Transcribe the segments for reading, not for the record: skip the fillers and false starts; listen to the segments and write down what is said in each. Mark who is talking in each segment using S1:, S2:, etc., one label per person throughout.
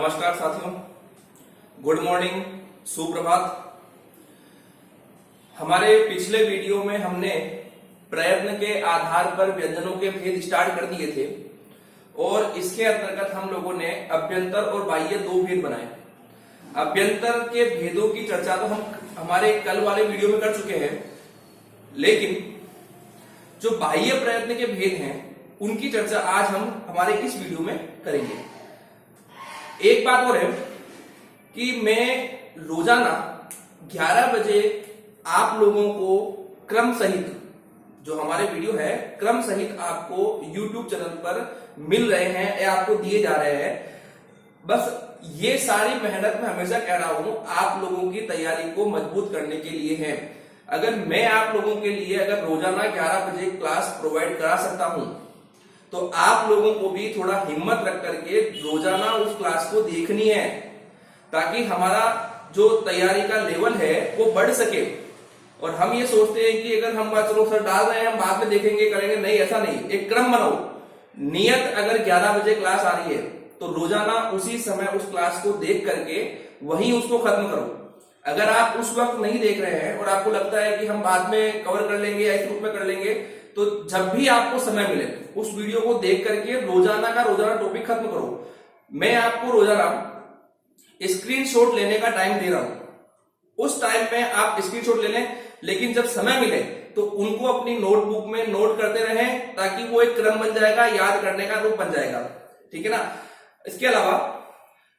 S1: नमस्कार साथियों, good morning, सुप्रभात। हमारे पिछले वीडियो में हमने प्रयत्न के आधार पर व्यंजनों के भेद स्टार्ट कर दिए थे और इसके अंतर्गत हम लोगों ने अभ्यंतर और बाह्य दो भेद बनाए। अभ्यंतर के भेदों की चर्चा तो हम हमारे कल वाले वीडियो में कर चुके हैं, लेकिन जो बाह्य प्रयत्न के भेद हैं उनकी चर्चा आज हम हमारे इस वीडियो में करेंगे। एक बात और है कि मैं रोजाना 11 बजे आप लोगों को क्रम सहित जो हमारे वीडियो है क्रम सहित आपको YouTube चैनल पर मिल रहे हैं या आपको दिए जा रहे हैं। बस ये सारी मेहनत मैं हमेशा कह रहा हूं आप लोगों की तैयारी को मजबूत करने के लिए है। अगर मैं आप लोगों के लिए अगर रोजाना 11 बजे क्लास प्रोवाइड करा सकता हूं तो आप लोगों को भी थोड़ा हिम्मत रख करके रोजाना उस क्लास को देखनी है, ताकि हमारा जो तैयारी का लेवल है वो बढ़ सके। और हम ये सोचते हैं कि अगर हम चलो सर डाल रहे हैं हम बाद में देखेंगे करेंगे, नहीं, ऐसा नहीं। एक क्रम बनाओ, नियत अगर 11 बजे क्लास आ रही है तो रोजाना उसी समय उस क्लास को देख करके वहीं उसको खत्म करो। अगर आप उस वक्त नहीं देख रहे हैं और आपको लगता है कि हम बाद में कवर कर लेंगे या इस रूप में कर लेंगे, तो जब भी आपको समय मिले उस वीडियो को देख करके रोजाना का रोजाना टॉपिक खत्म करो। मैं आपको रोजाना स्क्रीनशॉट लेने का टाइम दे रहा हूं, उस टाइम में आप स्क्रीनशॉट ले लें, लेकिन जब समय मिले तो उनको अपनी नोटबुक में नोट करते रहें, ताकि वो एक क्रम बन जाएगा, याद करने का रूप बन जाएगा। ठीक है ना। इसके अलावा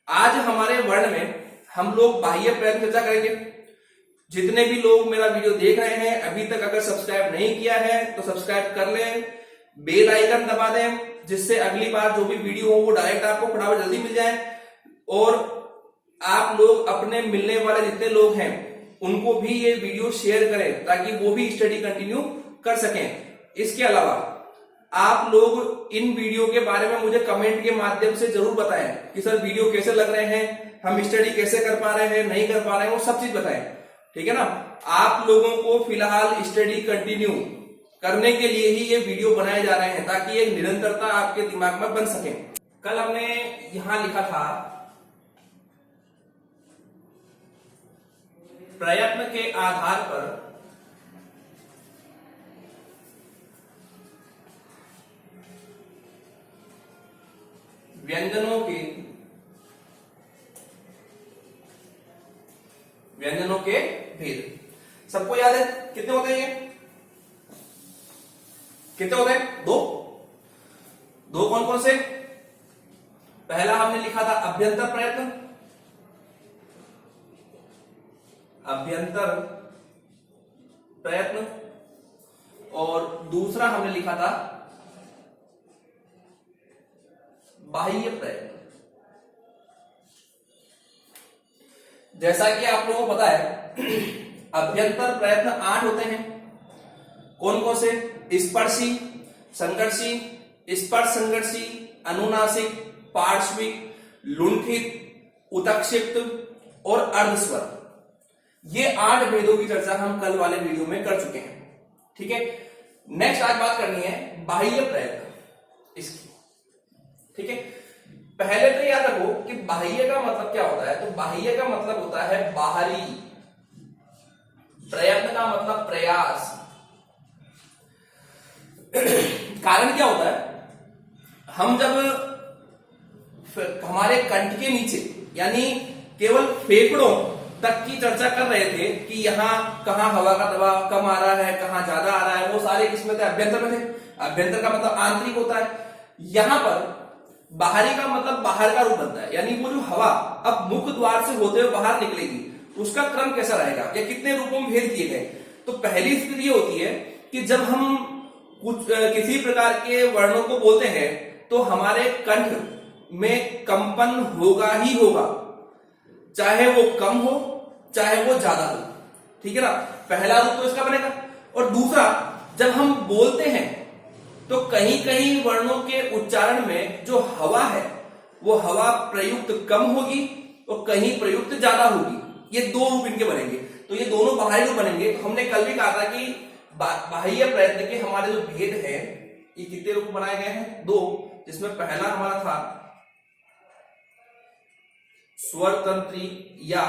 S1: आज हमारे वर्ड में हम लोग बाह्य प्रयत्न चर्चा करेंगे। जितने भी लोग मेरा वीडियो देख रहे हैं अभी तक अगर सब्सक्राइब नहीं किया है तो सब्सक्राइब कर लें, बेल आइकन दबा दें, जिससे अगली बार जो भी वीडियो हो वो डायरेक्ट आपको फटाफट जल्दी मिल जाए। और आप लोग अपने मिलने वाले जितने लोग हैं उनको भी ये वीडियो शेयर करें, ताकि वो भी स्टडी कंटिन्यू कर सकें। इसके अलावा आप लोग इन वीडियो के बारे में मुझे कमेंट के माध्यम से जरूर बताएं कि सर वीडियो कैसे लग रहे हैं, हम स्टडी कैसे कर पा रहे हैं, नहीं कर पा रहे हैं, वो सब चीज बताएं। ठीक है ना। आप लोगों को फिलहाल स्टडी कंटिन्यू करने के लिए ही ये वीडियो बनाए जा रहे हैं, ताकि एक निरंतरता आपके दिमाग में बन सके। कल हमने यहां लिखा था प्रयत्न के आधार पर व्यंजनों के भेद। सबको याद है कितने होते हैं ये? कितने होते हैं? दो कौन कौन से? पहला हमने लिखा था अभ्यंतर प्रयत्न और दूसरा हमने लिखा था बाह्य प्रयत्न। जैसा कि आप लोगों को पता है अभ्यंतर प्रयत्न 8 होते हैं। कौन कौन से? स्पर्शी, संघर्षी, स्पर्श संघर्षी, अनुनासिक, पार्श्विक, लुंठित, उत्क्षिप्त और अर्धस्वर। ये 8 भेदों की चर्चा हम कल वाले वीडियो में कर चुके हैं। ठीक है। नेक्स्ट आज बात करनी है बाह्य प्रयत्न इसकी। ठीक है। पहले तो याद रखो कि बाह्य का मतलब क्या होता है। तो बाह्य का मतलब होता है बाहरी, प्रयत्न का मतलब प्रयास। कारण क्या होता है, हम जब हमारे कंठ के नीचे यानी केवल फेफड़ों तक की चर्चा कर रहे थे कि यहां कहां हवा का दबाव कम आ रहा है, कहां ज्यादा आ रहा है, वो सारे किसमें थे? अभ्यंतर में थे। अभ्यंतर का मतलब आंतरिक होता है। यहां पर बाहरी का मतलब बाहर का रूप बनता है, यानी वो जो हवा अब मुख्य द्वार से होते हुए बाहर निकलेगी उसका क्रम कैसा रहेगा या कितने रूपों में भेद किए गए। तो पहली स्थिति ये होती है कि जब हम कुछ किसी प्रकार के वर्णों को बोलते हैं तो हमारे कंठ में कंपन होगा ही होगा, चाहे वो कम हो चाहे वो ज्यादा हो। ठीक है ना। पहला रूप तो इसका बनेगा। और दूसरा, जब हम बोलते हैं तो कहीं कहीं वर्णों के उच्चारण में जो हवा है वो हवा प्रयुक्त कम होगी और कहीं प्रयुक्त ज्यादा होगी। ये दो रूप इनके बनेंगे। तो ये दोनों बाहरी रूप बनेंगे। हमने कल भी कहा था कि बाह्य प्रयत्न के हमारे जो भेद हैं ये कितने रूप बनाए गए हैं? 2, जिसमें पहला हमारा था स्वर तंत्री या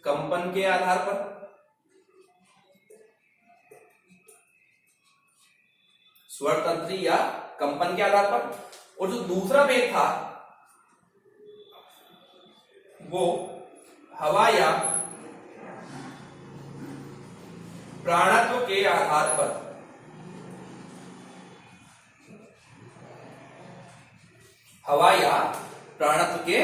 S1: कंपन के आधार पर, स्वर तंत्री या कंपन के आधार पर। और जो दूसरा भेद था वो हवा या प्राणत्व के आधार पर। हवा या प्राणत्व के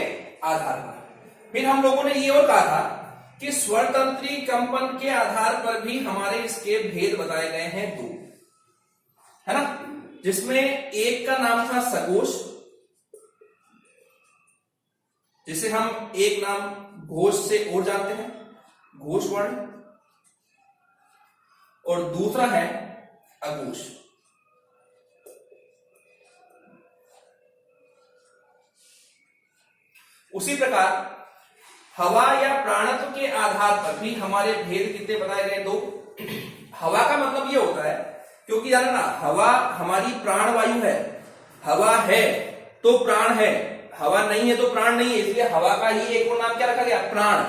S1: आधार पर। फिर हम लोगों ने ये और कहा था कि स्वर तंत्री कंपन के आधार पर भी हमारे इसके भेद बताए गए हैं दो, है ना, जिसमें एक का नाम था सघोष, जिसे हम एक नाम घोष से और जानते हैं, घोष वर्ण, और दूसरा है अघोष। उसी प्रकार हवा या प्राणत्व के आधार पर भी हमारे भेद कितने बताए गए? दो। हवा का मतलब ये होता है, क्योंकि जाना ना, हवा हमारी प्राण वायु है, हवा है तो प्राण है, हवा नहीं है तो प्राण नहीं है, इसलिए हवा का ही एक और नाम क्या रखा गया? प्राण।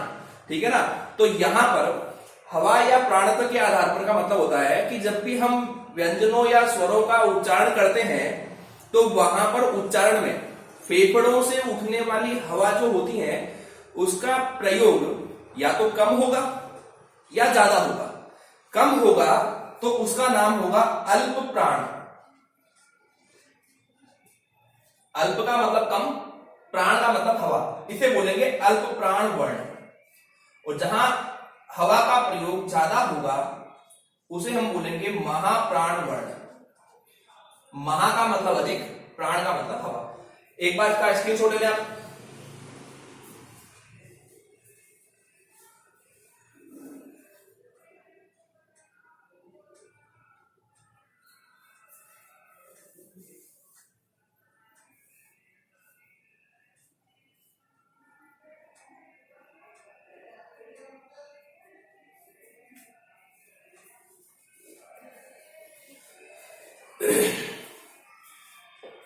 S1: ठीक है ना। तो यहां पर हवा या प्राणत्व के आधार पर का मतलब होता है कि जब भी हम व्यंजनों या स्वरों का उच्चारण करते हैं तो वहां पर उच्चारण में फेफड़ों से उठने वाली हवा जो होती है उसका प्रयोग या तो कम होगा या ज्यादा होगा। कम होगा तो उसका नाम होगा अल्प प्राण। अल्प का मतलब कम, प्राण का मतलब हवा, इसे बोलेंगे अल्प प्राण वर्ण। और जहां हवा का प्रयोग ज्यादा होगा उसे हम बोलेंगे महाप्राण वर्ण। महा का मतलब अधिक, प्राण का मतलब हवा। एक बार इसका स्क्रीनशॉट ले लें आप।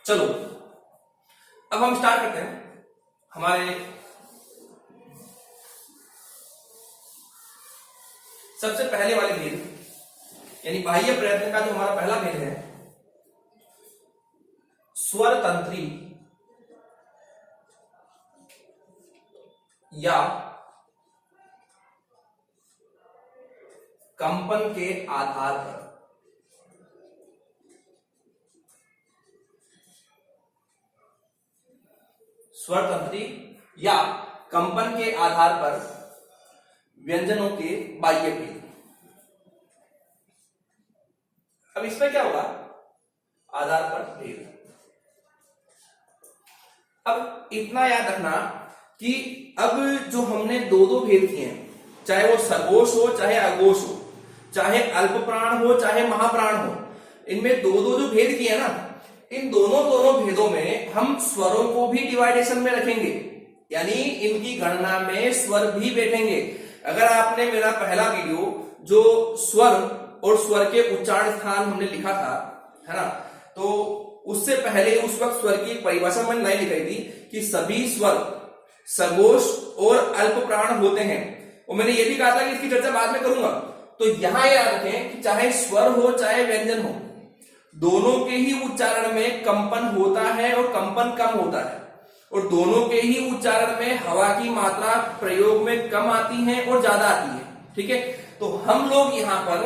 S1: चलो अब हम स्टार्ट करते हैं हमारे सबसे पहले वाले भेद, यानी बाह्य प्रयत्न का जो हमारा पहला भेद है, स्वर तंत्री या कंपन के आधार पर। स्वर तंत्री या कंपन के आधार पर व्यंजनों के बाह्य भेद। अब इसमें क्या होगा? आधार पर भेद। अब इतना याद रखना कि अब जो हमने दो दो भेद किए हैं, चाहे वो सघोष हो चाहे अघोष हो, चाहे अल्प प्राण हो चाहे महाप्राण हो, इनमें दो दो जो भेद किए ना, इन दोनों भेदों में हम स्वरों को भी डिवाइडेशन में रखेंगे, यानी इनकी गणना में स्वर भी बैठेंगे। अगर आपने मेरा पहला वीडियो जो स्वर और स्वर के उच्चारण स्थान हमने लिखा था, है ना, तो उससे पहले उस वक्त स्वर की एक परिभाषा मैंने नहीं लिखाई थी कि सभी स्वर सघोष और अल्प प्राण होते हैं, और मैंने ये भी कहा था कि इसकी चर्चा बाद में करूंगा। तो यहां याद रखें कि चाहे स्वर हो चाहे व्यंजन हो, दोनों के ही उच्चारण में कंपन होता है और कंपन कम होता है, और दोनों के ही उच्चारण में हवा की मात्रा प्रयोग में कम आती है और ज्यादा आती है। ठीक है, तो हम लोग यहां पर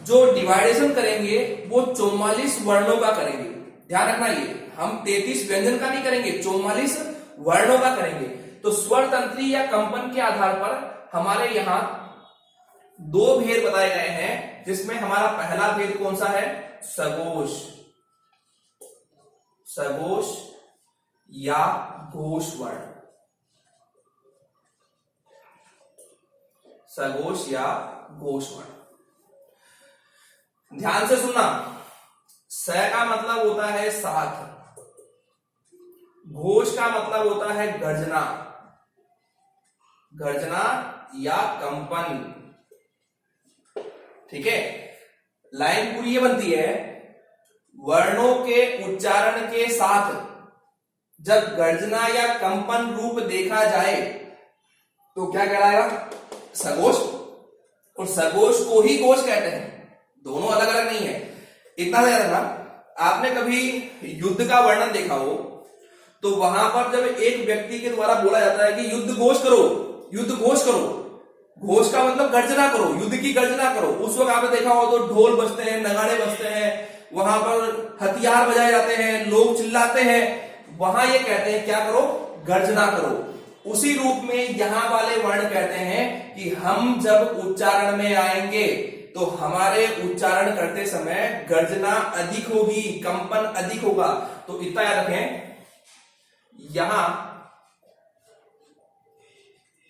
S1: जो डिवाइडेशन करेंगे वो 44 वर्णों का करेंगे। ध्यान रखना, ये हम 33 व्यंजन का नहीं करेंगे, 44 वर्णों का करेंगे। तो स्वर तंत्री या कंपन के आधार पर हमारे यहां दो भेद बताए गए हैं, जिसमें हमारा पहला भेद कौन सा है? सघोष। सघोष या घोष वर्ण। सघोष या घोष वर्ण। ध्यान से सुनना, स का मतलब होता है साथ, घोष का मतलब होता है गर्जना, गर्जना या कंपन। ठीक है, लाइन पूरी ये बनती है, वर्णों के उच्चारण के साथ जब गर्जना या कंपन रूप देखा जाए तो क्या कहलाएगा? सघोष। और सघोष को ही घोष कहते हैं, दोनों अलग अलग नहीं है। इतना याद रखना, आपने कभी युद्ध का वर्णन देखा हो तो वहां पर जब एक व्यक्ति के द्वारा बोला जाता है कि युद्ध घोष करो, युद्ध घोष करो, घोष का मतलब गर्जना करो, युद्ध की गर्जना करो, उस वक्त आपने देखा हो तो ढोल बजते हैं, नगाड़े बजते हैं, वहां पर हथियार बजाए जाते हैं, लोग चिल्लाते हैं, वहां ये कहते हैं क्या करो? गर्जना करो। उसी रूप में यहां वाले वर्ण कहते हैं कि हम जब उच्चारण में आएंगे तो हमारे उच्चारण करते समय गर्जना अधिक होगी, कंपन अधिक होगा। तो इतना याद रखें, यहां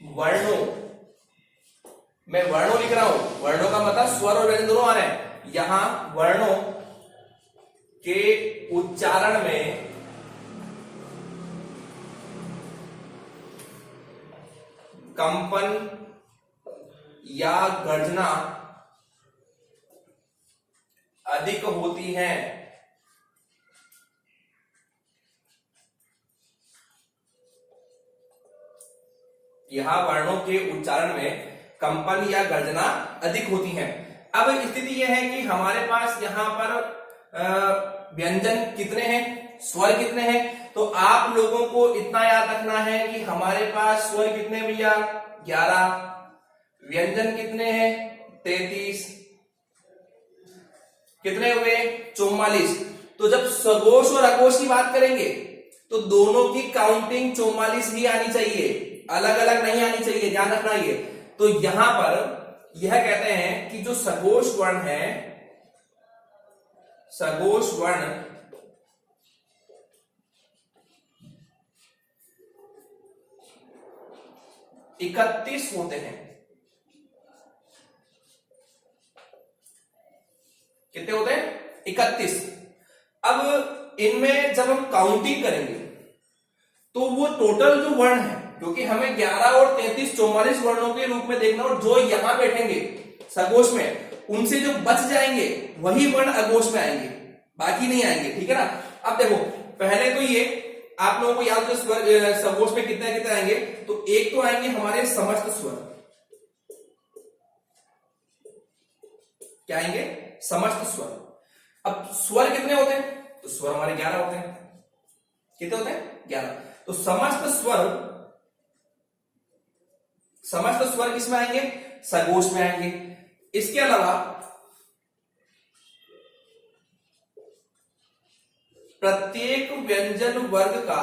S1: वर्णों, मैं वर्णों लिख रहा हूं, वर्णों का मतलब स्वर और व्यंजन दोनों आ रहे हैं। यहां वर्णों के उच्चारण में कंपन या गर्जना अधिक होती है। यहां वर्णों के उच्चारण में कंपन या गर्जना अधिक होती है। अब स्थिति यह है कि हमारे पास यहां पर व्यंजन कितने हैं, स्वर कितने हैं? तो आप लोगों को इतना याद रखना है कि हमारे पास स्वर कितने भैया? 11, व्यंजन कितने हैं? 33, कितने हुए? 44। तो जब सघोष और अघोष की बात करेंगे तो दोनों की काउंटिंग 44 ही आनी चाहिए, अलग अलग नहीं आनी चाहिए, ध्यान रखना ये। तो यहां पर यह कहते हैं कि जो सघोष वर्ण है, सघोष वर्ण 31 होते हैं। कितने होते हैं? 31। अब इनमें जब हम काउंटिंग करेंगे तो वो टोटल जो वर्ण है, क्योंकि हमें 11 और 33 44 वर्णों के रूप में देखना, और जो यहां बैठेंगे सघोष में उनसे जो बच जाएंगे वही वर्ण अघोष में आएंगे, बाकी नहीं आएंगे। ठीक है ना? अब देखो, पहले तो ये आप लोगों को याद हो सघोष में कितने कितने आएंगे? तो एक तो आएंगे हमारे समस्त स्वर, क्या आएंगे? समस्त स्वर। अब स्वर कितने होते हैं? तो स्वर हमारे 11 होते हैं। कितने होते हैं? 11। तो समस्त स्वर किसमें आएंगे? सघोष में आएंगे। इसके अलावा प्रत्येक व्यंजन वर्ग का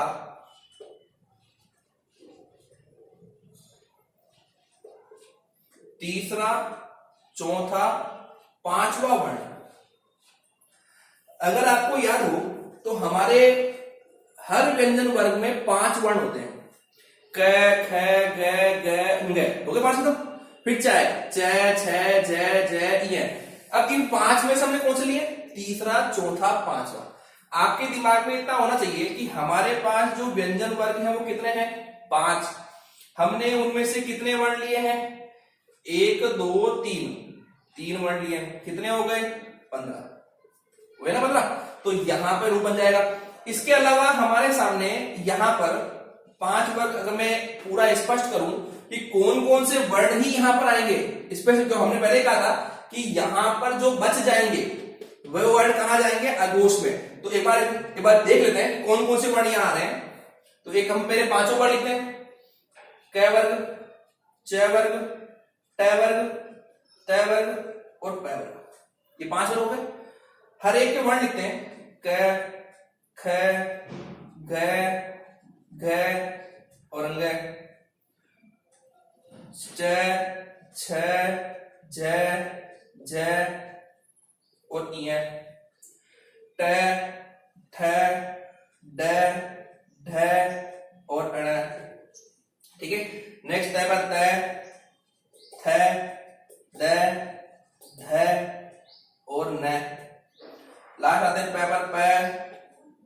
S1: तीसरा, चौथा, पांचवा वर्ण, अगर आपको याद हो तो हमारे हर व्यंजन वर्ग में 5 वर्ण होते हैं। क, ख, ग, ग, ङ, हो गए 5 तो। फिर चाय, च, छ, ज, ज, य। अब इन 5 में से हमने कौन से लिए? तीसरा, चौथा, पांचवा। आपके दिमाग में इतना होना चाहिए कि हमारे पास जो व्यंजन वर्ग है वो कितने हैं? 5। हमने उनमें से कितने वर्ण लिए हैं? 1, 2, 3 वर्ण लिए हैं। कितने हो गए? 15 हुए ना 15। तो यहां पर रूप बन जाएगा। इसके अलावा हमारे सामने यहां पर 5 वर्ग, अगर मैं पूरा स्पष्ट करूं कि कौन कौन से वर्ण ही यहां पर आएंगे, स्पेशल जो हमने पहले कहा था कि यहां पर जो बच जाएंगे वह वर्ण कहां जाएंगे? अघोष में। तो एक बार देख लेते हैं कौन कौन से वर्ण यहां आ रहे हैं। तो एक हम पहले 5 वर्ण लिखते हैं। क वर्ग, च वर्ग, ट वर्ग, त वर्ग और प वर्ग। ये 5 वर्ग हो गए। हर एक के वर्ण लिखते हैं। क, ख, ग, घ और अंग, च, छ, ज, ज और इ, ट, ठ, ड, ढ और अण। ठीक है। नेक्स्ट है त, थ, द, ध और न। लास्ट आते हैं प,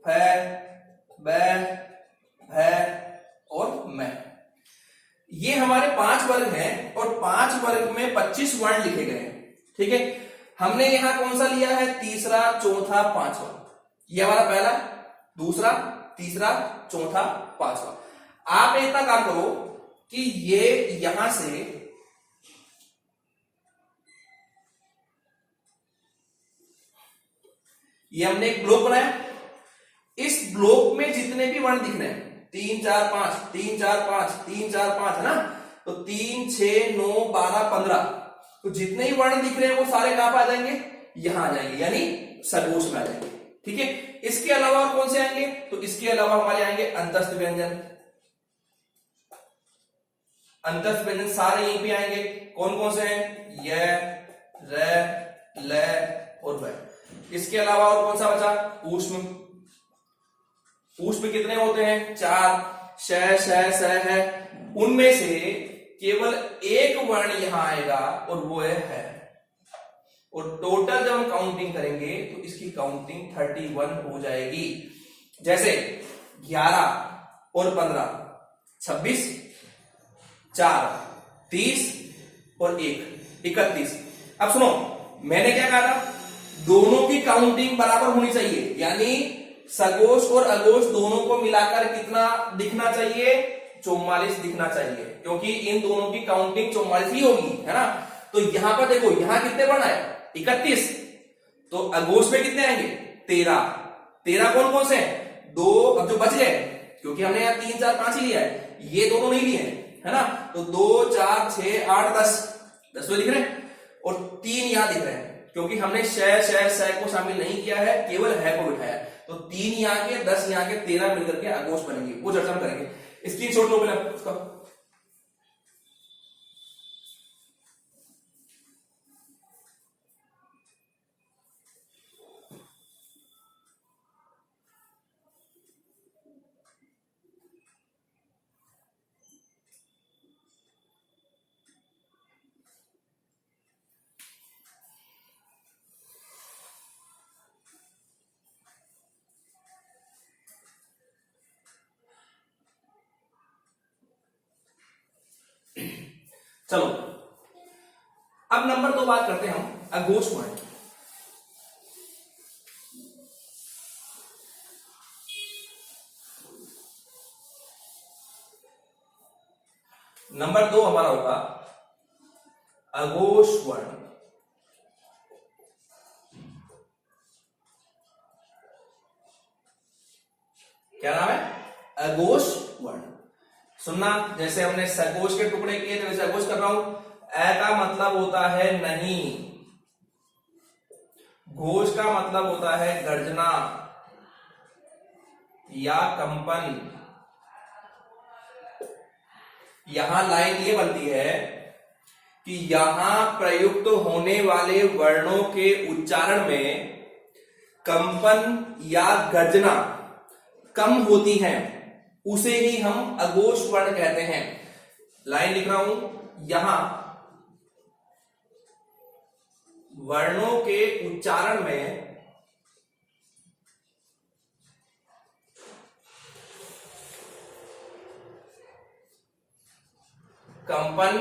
S1: फ, ब, भ और म। ये हमारे 5 वर्ग हैं और 5 वर्ग में 25 वर्ण लिखे गए हैं। ठीक है। हमने यहां कौन सा लिया है? तीसरा, चौथा, पांचवा। ये हमारा पहला, दूसरा, तीसरा, चौथा, पांचवा। आप इतना काम करो कि ये यहां से ये हमने एक ब्लॉक बनाया, इस ब्लॉक में जितने भी वर्ण दिख रहे हैं 3 4 5 3 4 5 3 4 5 है ना, तो 3 6 9 12 15, तो जितने ही वर्ण दिख रहे हैं वो सारे कहां पर आ जाएंगे, यहां आ जाएंगे, यानी सगोश में आ जाएंगे। ठीक है, इसके अलावा और कौन से आएंगे, तो इसके अलावा हमारे आएंगे अंतस्थ व्यंजन। अंतस्थ व्यंजन सारे यहीं पे आएंगे। कौन कौन से हैं, य, र, ल और व। इसके अलावा और कौन सा बचा, ऊष्म। ऊष्म कितने होते हैं, 4, श, श, स है। उनमें से केवल एक वर्ण यहां आएगा और वो है। और टोटल जब हम काउंटिंग करेंगे तो इसकी काउंटिंग 31 हो जाएगी। जैसे 11 और 15 26, 4 30 और 1 31। अब सुनो, मैंने क्या कहा था, दोनों की काउंटिंग बराबर होनी चाहिए, यानी सगोश और अगोश दोनों को मिलाकर कितना दिखना चाहिए, 44 दिखना चाहिए, क्योंकि इन दोनों की काउंटिंग 44 ही होगी, है ना। तो यहां पर देखो, यहां कितने वर्ण आए, 31, तो अगोश में कितने आएंगे, 13। 13 कौन कौन से हैं, 2, अब जो बच गए, क्योंकि हमने यहाँ 3 4 5 ही लिया है, ये दोनों नहीं लिए हैं, है ना, तो 2 4 6 8 10 दिख रहे हैं, और 3 यहां दिख रहे हैं, क्योंकि हमने श को शामिल नहीं किया है, केवल है को बिठाया। तो 3 यहाँ के, 10 यहाँ के, 13 मिलकर के अगोश बनेंगे, वो चर्चा करेंगे। स्क्रीनशॉट लो पहले उसका। चलो, अब नंबर 2 बात करते हैं हम अगोश वर्ण। नंबर 2 हमारा होगा अगोश वर्ण। क्या नाम है, अगोश वर्ण। सुनना, जैसे हमने सगोश के टुकड़े किए थे वैसे अगोश कर रहा हूं। अ का मतलब होता है नहीं, घोष का मतलब होता है गर्जना या कंपन। यहां लाइन ये बनती है कि यहां प्रयुक्त होने वाले वर्णों के उच्चारण में कंपन या गर्जना कम होती है, उसे ही हम अघोष वर्ण कहते हैं। लाइन लिख रहा हूं, यहां वर्णों के उच्चारण में कंपन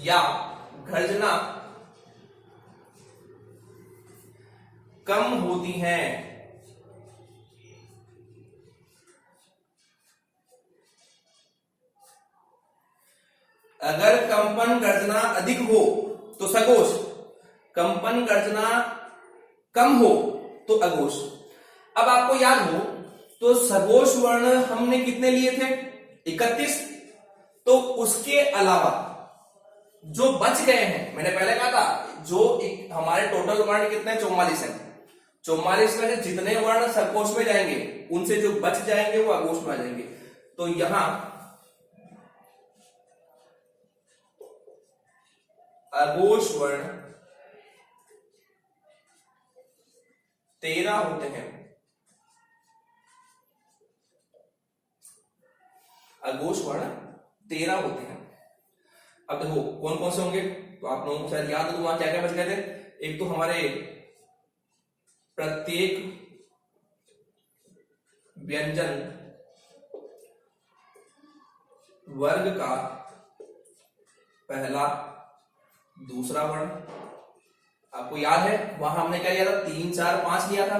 S1: या गर्जना कम होती हैं। अगर कंपन गर्जना अधिक हो तो सघोष, कंपन गर्जना कम हो तो अघोष। अब आपको याद हो तो सघोष वर्ण हमने कितने लिए थे, 31। तो उसके अलावा जो बच गए हैं, मैंने पहले कहा था जो हमारे टोटल वर्ण कितने 44 हैं, 44 में से जितने वर्ण सघोष में जाएंगे उनसे जो बच जाएंगे वो अघोष में आ जाएंगे। तो यहां अघोष वर्ण 13 होते हैं। अघोष वर्ण 13 होते हैं। अब देखो कौन कौन से होंगे, तो आप लोगों को शायद याद हो वहां क्या क्या बच गए थे। एक तो हमारे प्रत्येक व्यंजन वर्ग का पहला दूसरा वर्ण, आपको याद है वहां हमने क्या लिया था, 3 4 5 लिया था।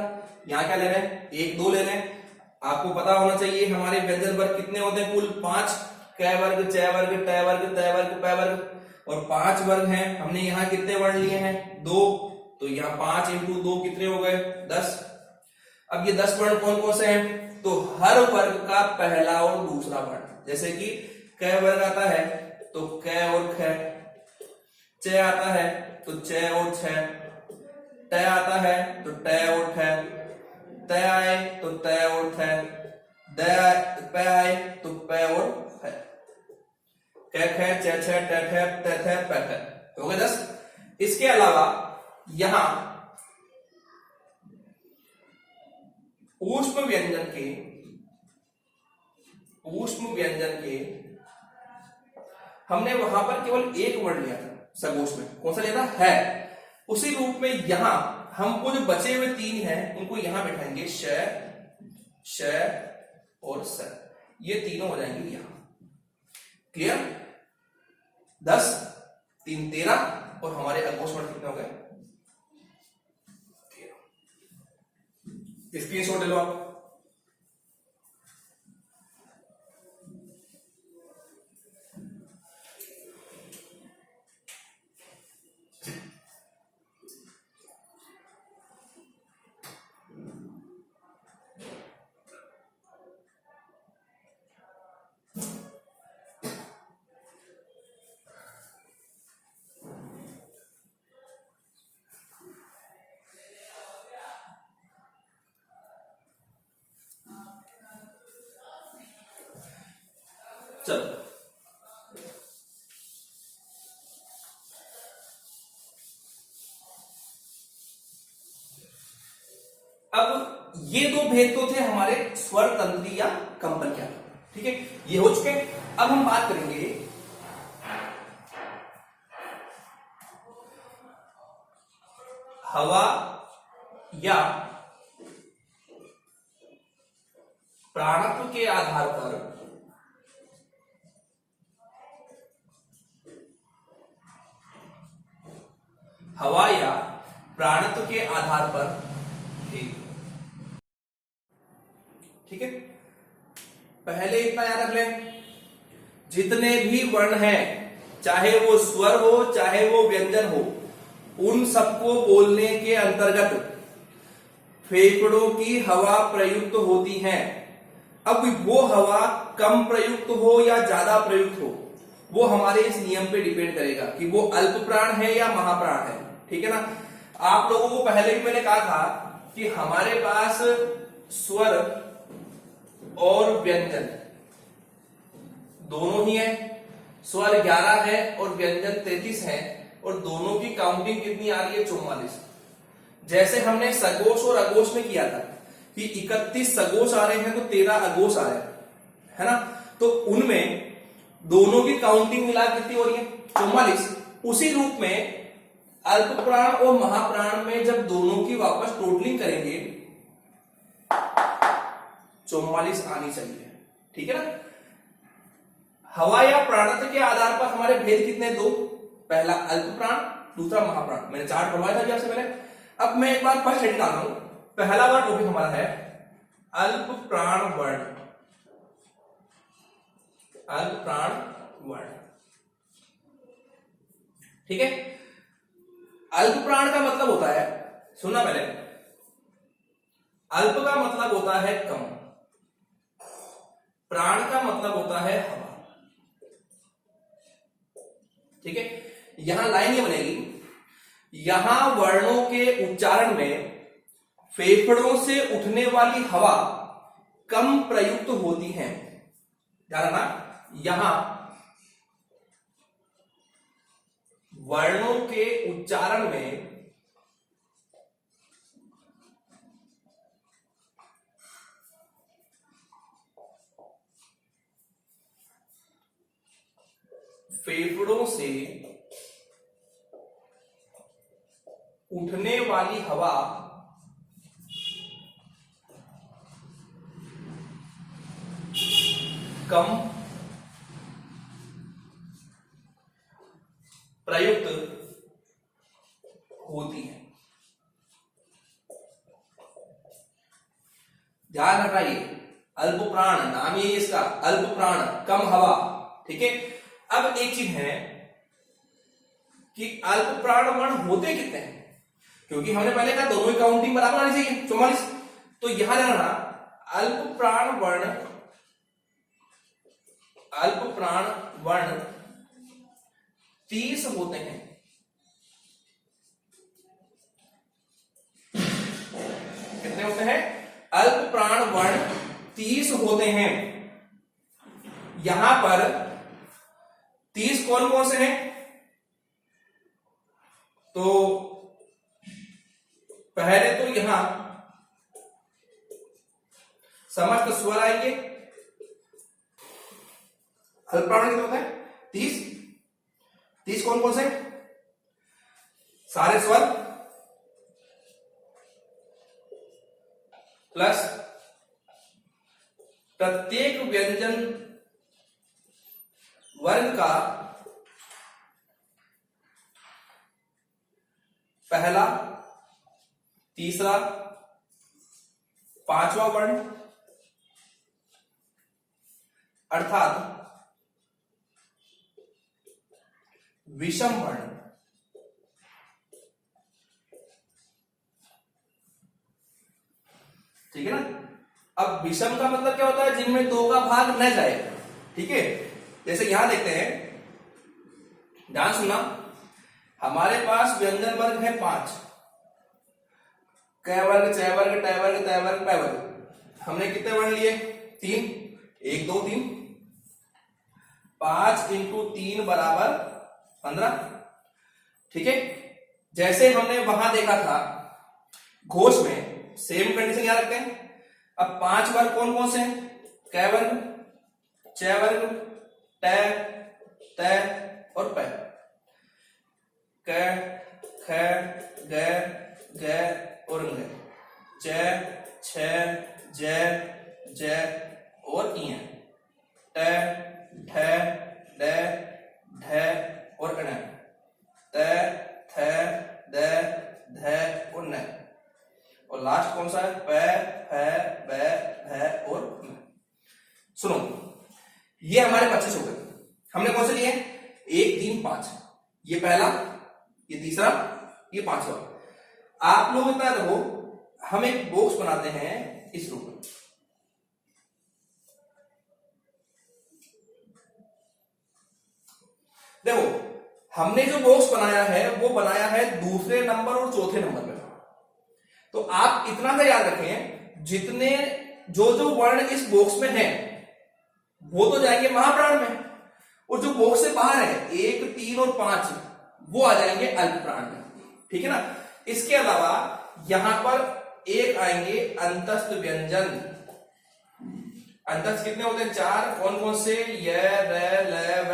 S1: यहां क्या ले रहे हैं, 1 2 ले रहे हैं। आपको पता होना चाहिए हमारे व्यंजन वर्ग कितने होते हैं, कुल 5, क वर्ग, च वर्ग, ट वर्ग, त वर्ग, प वर्ग, और 5 वर्ग हैं। हमने यहाँ कितने वर्ण लिए हैं, 2, तो यहाँ 5 इंटू 2 कितने हो गए, 10। अब ये 10 वर्ण कौन कौन से हैं, तो हर वर्ग का पहला और दूसरा वर्ण, जैसे कि क वर्ग आता है तो क और ख, च आता है तो च और छ, ट आता है तो ट और ठ, त आए तो त और थ, प आए तो प और फ, क ख च छ ट ठ त थ प थ, हो गए 10। इसके अलावा यहां ऊष्म व्यंजन के हमने वहां पर केवल एक वर्ण लिया था सगोश में, कौन सा लिया था, है। उसी रूप में यहां हमको जो बचे हुए 3 हैं उनको यहां बैठाएंगे, श, श और स, ये तीनों हो जाएंगे यहां। क्लियर, 10, 3 13, और हमारे अगोश वर्ण कितने हो गए, 13। स्क्रीनशॉट ले लो आप। चलो अब ये 2 भेद तो थे हमारे स्वर तंत्री या कंपन के, ठीक है, ये हो चुके। अब हम बात करेंगे हवा या प्राणत्व के आधार पर भेद, ठीक है। पहले इतना याद रख लें, जितने भी वर्ण हैं, चाहे वो स्वर हो चाहे वो व्यंजन हो, उन सबको बोलने के अंतर्गत फेफड़ों की हवा प्रयुक्त होती है। अब वो हवा कम प्रयुक्त हो या ज्यादा प्रयुक्त हो, वो हमारे इस नियम पे डिपेंड करेगा कि वो अल्प प्राण है या महाप्राण है, ठीक है ना। आप लोगों को पहले भी मैंने कहा था कि हमारे पास स्वर और व्यंजन दोनों ही है, स्वर 11 है और व्यंजन 33 है, और दोनों की काउंटिंग कितनी आ रही है, 44। जैसे हमने सगोश और अगोश में किया था कि 31 सगोश आ रहे हैं तो 13 अगोश आ रहे हैं, है ना, तो उनमें दोनों की काउंटिंग मिला कितनी हो रही है, 44। उसी रूप में अल्प प्राण और महाप्राण में जब दोनों की वापस टोटलिंग करेंगे 44 आनी चाहिए, ठीक है ना। हवा या प्राणत्व के आधार पर हमारे भेद कितने, 2, पहला अल्प प्राण, दूसरा महाप्राण, मैंने चार्ट बनवाया था आपसे पहले। अब मैं एक बार फर्स्ट हेडिंग डालता हूं, पहला वाला टॉपिक हमारा है अल्प प्राण वर्ण, अल्प प्राण वर्ण, ठीक है। अल्प प्राण का मतलब होता है, सुनना पहले, अल्प का मतलब होता है कम, प्राण का मतलब होता है हवा, ठीक है। यहां लाइन ये बनेगी, यहां वर्णों के उच्चारण में फेफड़ों से उठने वाली हवा कम प्रयुक्त होती है, ध्यान रखना, यहां वर्णों के उच्चारण में फेफड़ों से उठने वाली हवा कम प्रयुक्त होती है। ध्यान रखना, ये अल्प प्राण, नाम ही इसका अल्प प्राण, कम हवा। ठीक है, अब एक चीज है कि अल्प प्राण वर्ण होते कितने हैं, क्योंकि हमने पहले कहा दोनों ही काउंटिंग बराबर आनी चाहिए 44, तो यहां जाना अल्प प्राण वर्ण, अल्प प्राण वर्ण 30 होते हैं। कितने होते हैं? अल्प प्राण वर्ण 30 होते हैं। यहां पर 30 कौन कौन से हैं? तो पहले तो यहां समस्त स्वर आएंगे। अल्प प्राण कितने होते हैं? 30। 30 कौन कौन से? सारे स्वर प्लस प्रत्येक व्यंजन वर्ण का पहला, तीसरा, पांचवा वर्ण, अर्थात विषम वर्ण। ठीक है ना? अब विषम का मतलब क्या होता है? जिनमें 2 का भाग न जाए। ठीक है, जैसे यहां देखते हैं, ध्यान सुनना, हमारे पास व्यंजन वर्ग है 5, क वर्ग, च वर्ग, ट वर्ग, त वर्ग, प वर्ग। हमने कितने वर्ण लिए? 3, 1 2 3, 5 इंटू 3 बराबर 15। ठीक है, जैसे हमने वहां देखा था घोष में, सेम कंडीशन याद रखते हैं। अब 5 वर्ग कौन कौन से हैं? क वर्ग, च वर्ग, ट, त और प। क, ख, ग, घ और घ, च, छ, ज, ज और ञ, ट, ठ, ड, ढ और ण, त, थ, द, ध और न, और लास्ट कौन सा है? प, फ, ब, भ और म। सुनो, ये हमारे 25 हो गए। हमने कौन से लिए? 1 3 5, ये पहला, ये तीसरा, ये पांचवा। आप लोग इतना देखो, हम एक बॉक्स बनाते हैं इस रूप में। देखो, हमने जो बॉक्स बनाया है वो बनाया है दूसरे नंबर और चौथे नंबर में। तो आप इतना सा याद रखें, जितने जो जो वर्ण इस बॉक्स में है वो तो जाएंगे महाप्राण में, और जो बॉक्स से बाहर है 1 3 और 5 वो आ जाएंगे अल्प प्राण में। ठीक है ना? इसके अलावा यहां पर एक आएंगे अंतस्थ व्यंजन। अंतस्थ कितने होते हैं? 4। कौन कौन से? य, र, ल, व।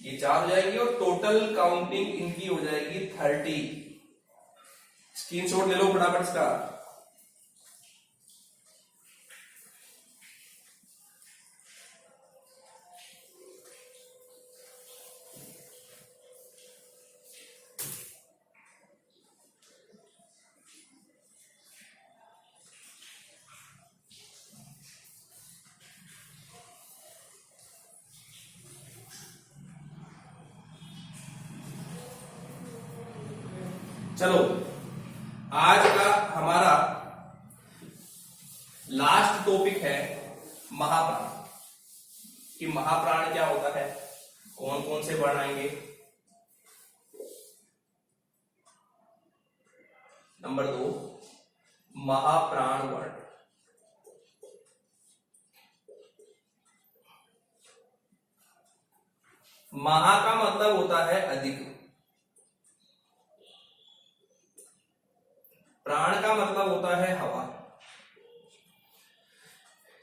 S1: ये 4 हो जाएंगे और टोटल काउंटिंग इनकी हो जाएगी 30। स्क्रीनशॉट ले लो फटाफट इसका। चलो, आज का हमारा लास्ट टॉपिक है महाप्राण, कि महाप्राण क्या होता है, कौन कौन से वर्ण आएंगे। नंबर 2, महाप्राण वर्ण। महा का मतलब होता है अधिक, प्राण का मतलब होता है हवा।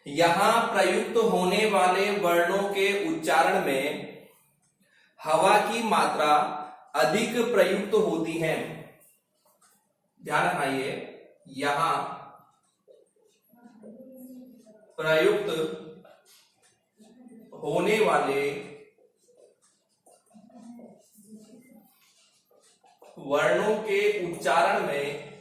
S1: यहां प्रयुक्त होने वाले वर्णों के उच्चारण में हवा की मात्रा अधिक प्रयुक्त होती है। ध्यान रखना, ये यहां प्रयुक्त होने वाले वर्णों के उच्चारण में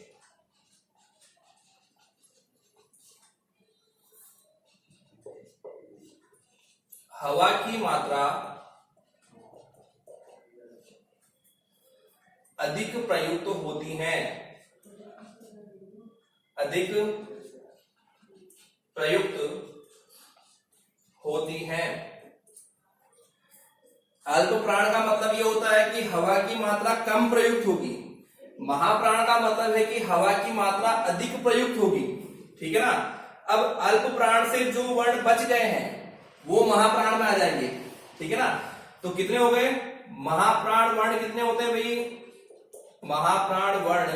S1: हवा की मात्रा अधिक प्रयुक्त होती है, अधिक प्रयुक्त होती है। अल्प प्राण का मतलब यह होता है कि हवा की मात्रा कम प्रयुक्त होगी। महाप्राण का मतलब है कि हवा की मात्रा अधिक प्रयुक्त होगी, ठीक है ना। अब अल्प प्राण से जो वर्ण बच गए हैं वो महाप्राण में आ जाएंगे, ठीक है ना। तो कितने हो गए महाप्राण वर्ण? कितने होते हैं भाई? महाप्राण वर्ण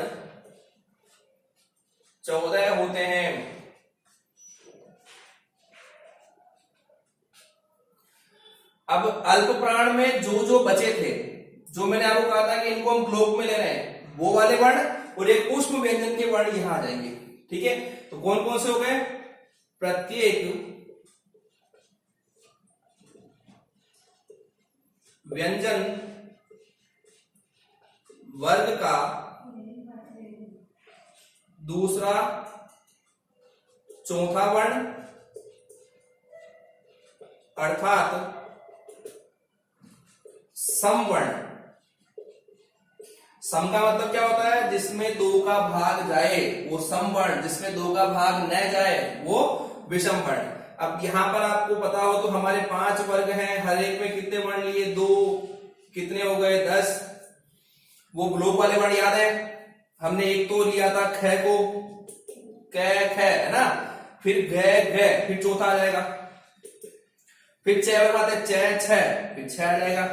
S1: 14 होते हैं। अब अल्प प्राण में जो जो बचे थे, जो मैंने आपको कहा था कि इनको हम ग्लोब में ले रहे हैं, वो वाले वर्ण और एक ऊष्म व्यंजन के वर्ण यहां आ जाएंगे, ठीक है। तो कौन कौन से हो गए? प्रत्येक व्यंजन वर्ग का दूसरा चौथा वर्ण अर्थात समवर्ण। सम का मतलब क्या होता है? जिसमें 2 का भाग जाए वो समवर्ण, जिसमें 2 का भाग न जाए वो विषम वर्ण। अब यहां पर आपको पता हो तो हमारे 5 वर्ग हैं, हर एक में कितने वर्ण लिए? 2, कितने हो गए? 10। वो ग्लोब वाले वर्ण याद है? हमने एक तो लिया था ख को, क ख, है ना, फिर घ घ, फिर चौथा आ जाएगा, फिर च वाला बात है च छ, फिर छ आ जाएगा,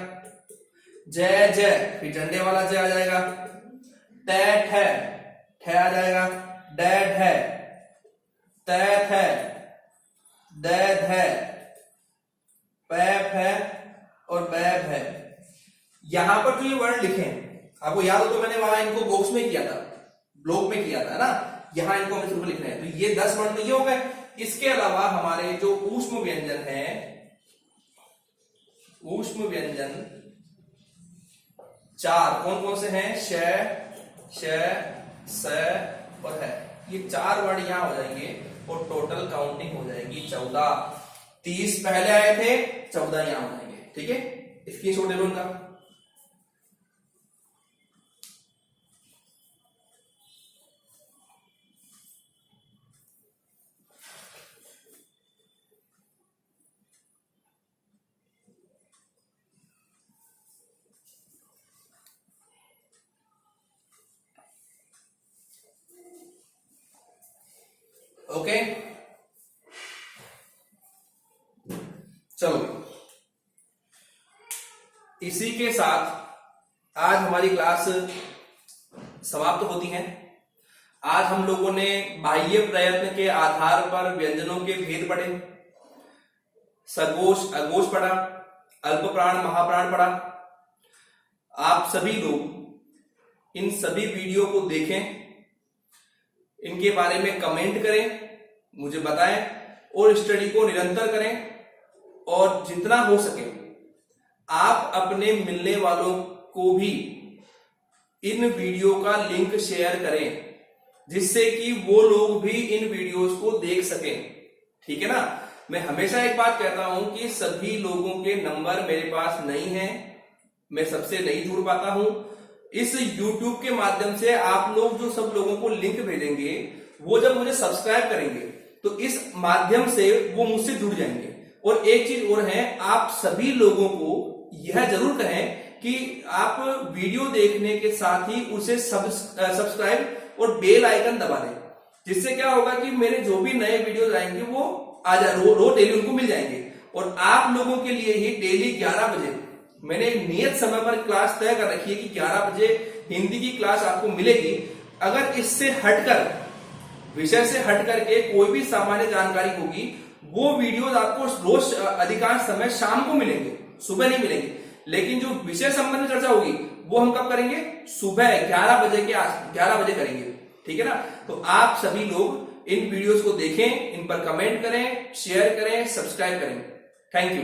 S1: जय जय, फिर झंडे वाला जय आ जाएगा, ट ठ आ जाएगा, ड ढ, त थ, द ध, प फ और ब भ। यहां पर जो ये वर्ण लिखे आपको याद हो तो मैंने वहां इनको बॉक्स में किया था, ब्लॉक में किया था ना, यहां इनको हमें सिर्फ लिखना है। तो ये 10 वर्ण तो ये हो गए। इसके अलावा हमारे जो ऊष्म व्यंजन है, ऊष्म व्यंजन 4 कौन कौन से हैं? श, स और है। ये 4 वर्ड यहां हो जाएंगे और टोटल काउंटिंग हो जाएगी 14। 30 पहले आए थे, 14 यहां हो जाएंगे, ठीक है। इसकी छोटे लोन का ओके। चलो, इसी के साथ आज हमारी क्लास समाप्त होती है। आज हम लोगों ने बाह्य प्रयत्न के आधार पर व्यंजनों के भेद पढ़े, सगोष अघोष पढ़ा, अल्प प्राण महाप्राण पढ़ा। आप सभी लोग इन सभी वीडियो को देखें, इनके बारे में कमेंट करें, मुझे बताएं और स्टडी को निरंतर करें। और जितना हो सके आप अपने मिलने वालों को भी इन वीडियो का लिंक शेयर करें, जिससे कि वो लोग भी इन वीडियोस को देख सकें, ठीक है ना। मैं हमेशा एक बात कहता हूं कि सभी लोगों के नंबर मेरे पास नहीं है, मैं सबसे नहीं जुड़ पाता हूं। इस YouTube के माध्यम से आप लोग जो सब लोगों को लिंक भेजेंगे, वो जब मुझे सब्सक्राइब करेंगे तो इस माध्यम से वो मुझसे जुड़ जाएंगे। और एक चीज और है, आप सभी लोगों को यह जरूर कहें कि आप वीडियो देखने के साथ ही उसे सब्सक्राइब और बेल आइकन दबा दें, जिससे क्या होगा कि मेरे जो भी नए वीडियोस आएंगे वो रोज डेली उनको मिल जाएंगे। और आप लोगों के लिए ही डेली 11 बजे मैंने एक नियत समय पर क्लास तय कर रखी है कि 11 बजे हिंदी की क्लास आपको मिलेगी। अगर इससे हटकर, विषय से हट करके कोई भी सामान्य जानकारी होगी, वो वीडियोस आपको रोज अधिकांश समय शाम को मिलेंगे, सुबह नहीं मिलेंगे। लेकिन जो विषय संबंधी चर्चा होगी वो हम कब करेंगे? सुबह 11 बजे के 11 बजे करेंगे, ठीक है ना। तो आप सभी लोग इन वीडियोस को देखें, इन पर कमेंट करें, शेयर करें, सब्सक्राइब करें। Thank you.